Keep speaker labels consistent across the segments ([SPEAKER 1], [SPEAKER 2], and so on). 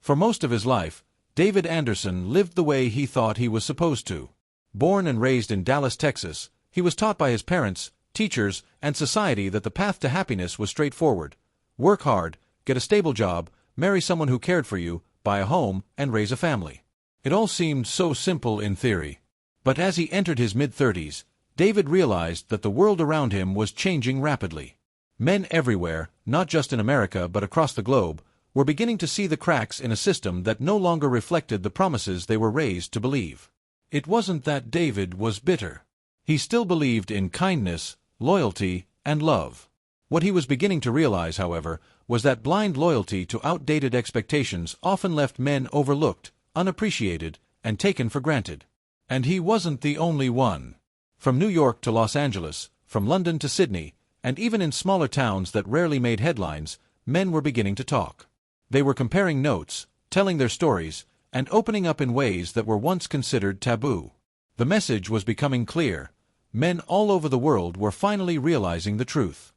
[SPEAKER 1] For most of his life, David Anderson lived the way he thought he was supposed to. Born and raised in Dallas, Texas, he was taught by his parents, teachers, and society that the path to happiness was straightforward. Work hard, get a stable job, marry someone who cared for you, buy a home, and raise a family. It all seemed so simple in theory. But as he entered his mid-30s, David realized that the world around him was changing rapidly. Men everywhere, not just in America but across the globe, were beginning to see the cracks in a system that no longer reflected the promises they were raised to believe. It wasn't that David was bitter. He still believed in kindness, loyalty, and love. What he was beginning to realize, however, was that blind loyalty to outdated expectations often left men overlooked, unappreciated, and taken for granted. And he wasn't the only one. From New York to Los Angeles, from London to Sydney, and even in smaller towns that rarely made headlines, men were beginning to talk. They were comparing notes, telling their stories, and opening up in ways that were once considered taboo. The message was becoming clear. Men all over the world were finally realizing the truth.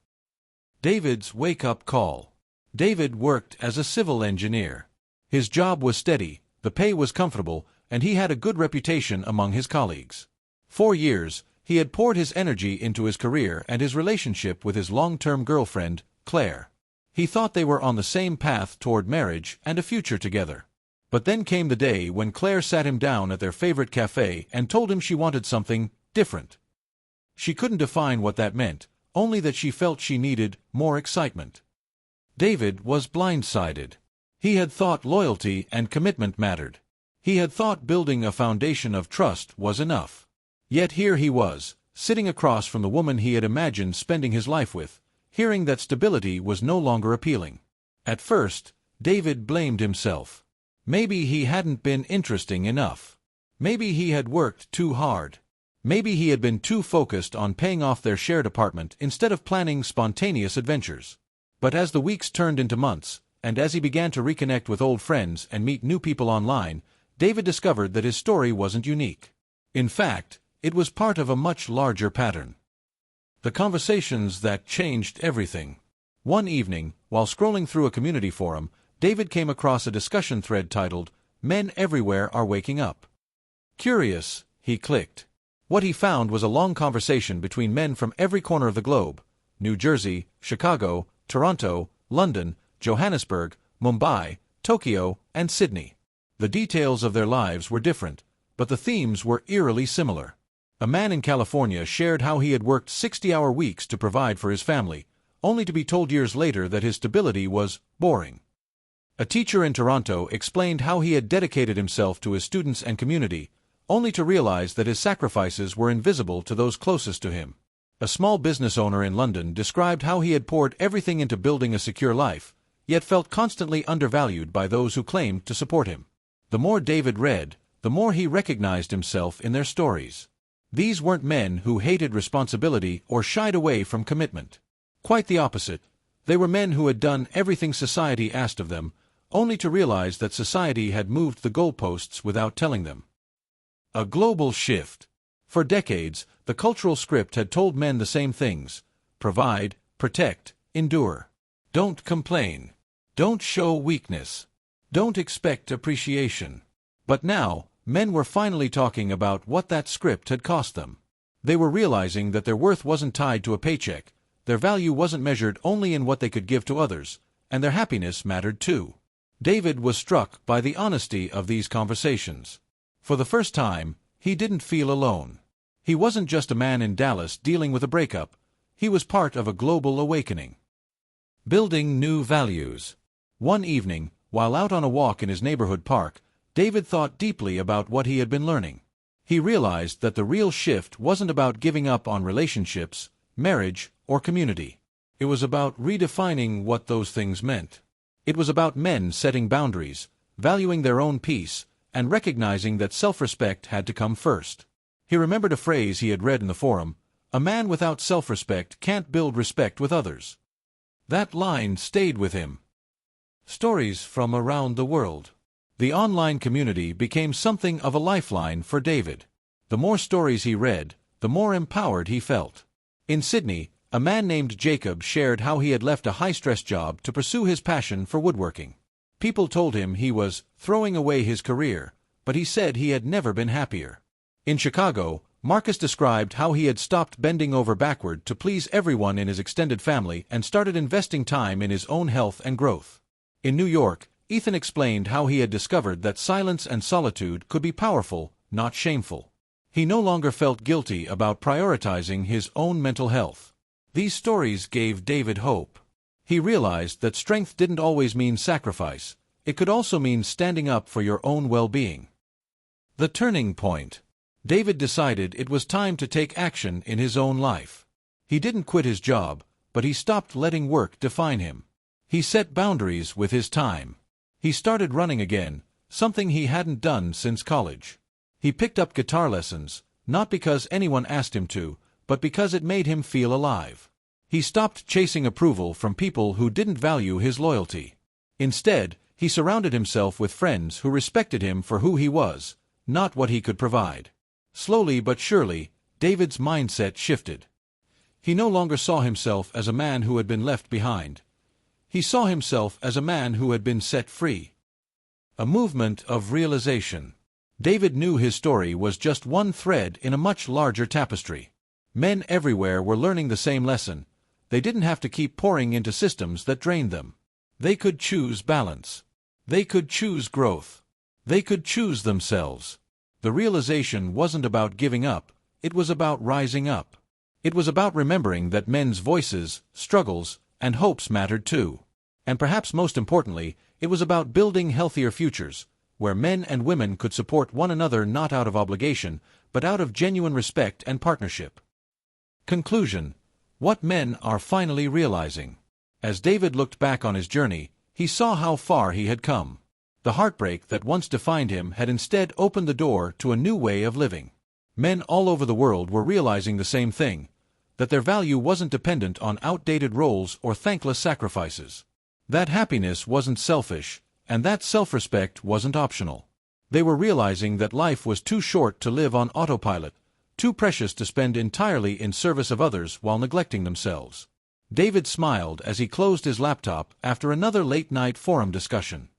[SPEAKER 1] David's wake-up call. David worked as a civil engineer. His job was steady, the pay was comfortable, and he had a good reputation among his colleagues. For years, he had poured his energy into his career and his relationship with his long-term girlfriend, Claire. He thought they were on the same path toward marriage and a future together. But then came the day when Claire sat him down at their favorite cafe and told him she wanted something different. She couldn't define what that meant, only that she felt she needed more excitement. David was blindsided. He had thought loyalty and commitment mattered. He had thought building a foundation of trust was enough. Yet here he was, sitting across from the woman he had imagined spending his life with, hearing that stability was no longer appealing. At first, David blamed himself. Maybe he hadn't been interesting enough. Maybe he had worked too hard. Maybe he had been too focused on paying off their shared apartment instead of planning spontaneous adventures. But as the weeks turned into months, and as he began to reconnect with old friends and meet new people online, David discovered that his story wasn't unique. In fact, it was part of a much larger pattern. The conversations that changed everything. One evening, while scrolling through a community forum, David came across a discussion thread titled, "Men Everywhere Are Waking Up." Curious, he clicked. What he found was a long conversation between men from every corner of the globe: New Jersey, Chicago, Toronto, London, Johannesburg, Mumbai, Tokyo, and Sydney. The details of their lives were different, but the themes were eerily similar. A man in California shared how he had worked 60-hour weeks to provide for his family, only to be told years later that his stability was boring. A teacher in Toronto explained how he had dedicated himself to his students and community, only to realize that his sacrifices were invisible to those closest to him. A small business owner in London described how he had poured everything into building a secure life, yet felt constantly undervalued by those who claimed to support him. The more David read, the more he recognized himself in their stories. These weren't men who hated responsibility or shied away from commitment. Quite the opposite. They were men who had done everything society asked of them, only to realize that society had moved the goalposts without telling them. A global shift. For decades, the cultural script had told men the same things: provide, protect, endure. Don't complain. Don't show weakness. Don't expect appreciation. But now, men were finally talking about what that script had cost them. They were realizing that their worth wasn't tied to a paycheck, their value wasn't measured only in what they could give to others, and their happiness mattered too. David was struck by the honesty of these conversations. For the first time, he didn't feel alone. He wasn't just a man in Dallas dealing with a breakup. He was part of a global awakening. Building new values. One evening, while out on a walk in his neighborhood park, David thought deeply about what he had been learning. He realized that the real shift wasn't about giving up on relationships, marriage, or community. It was about redefining what those things meant. It was about men setting boundaries, valuing their own peace, and recognizing that self-respect had to come first. He remembered a phrase he had read in the forum: "A man without self-respect can't build respect with others." That line stayed with him. Stories from around the world. The online community became something of a lifeline for David. The more stories he read, the more empowered he felt. In Sydney, a man named Jacob shared how he had left a high-stress job to pursue his passion for woodworking. People told him he was throwing away his career, but he said he had never been happier. In Chicago, Marcus described how he had stopped bending over backward to please everyone in his extended family and started investing time in his own health and growth. In New York, Ethan explained how he had discovered that silence and solitude could be powerful, not shameful. He no longer felt guilty about prioritizing his own mental health. These stories gave David hope. He realized that strength didn't always mean sacrifice. It could also mean standing up for your own well-being. The turning point. David decided it was time to take action in his own life. He didn't quit his job, but he stopped letting work define him. He set boundaries with his time. He started running again, something he hadn't done since college. He picked up guitar lessons, not because anyone asked him to, but because it made him feel alive. He stopped chasing approval from people who didn't value his loyalty. Instead, he surrounded himself with friends who respected him for who he was, not what he could provide. Slowly but surely, David's mindset shifted. He no longer saw himself as a man who had been left behind. He saw himself as a man who had been set free. A movement of realization. David knew his story was just one thread in a much larger tapestry. Men everywhere were learning the same lesson. They didn't have to keep pouring into systems that drained them. They could choose balance. They could choose growth. They could choose themselves. The realization wasn't about giving up, it was about rising up. It was about remembering that men's voices, struggles, and hopes mattered too. And perhaps most importantly, it was about building healthier futures, where men and women could support one another not out of obligation, but out of genuine respect and partnership. Conclusion. What men are finally realizing. As David looked back on his journey, he saw how far he had come. The heartbreak that once defined him had instead opened the door to a new way of living. Men all over the world were realizing the same thing, that their value wasn't dependent on outdated roles or thankless sacrifices. That happiness wasn't selfish, and that self-respect wasn't optional. They were realizing that life was too short to live on autopilot, too precious to spend entirely in service of others while neglecting themselves. David smiled as he closed his laptop after another late-night forum discussion.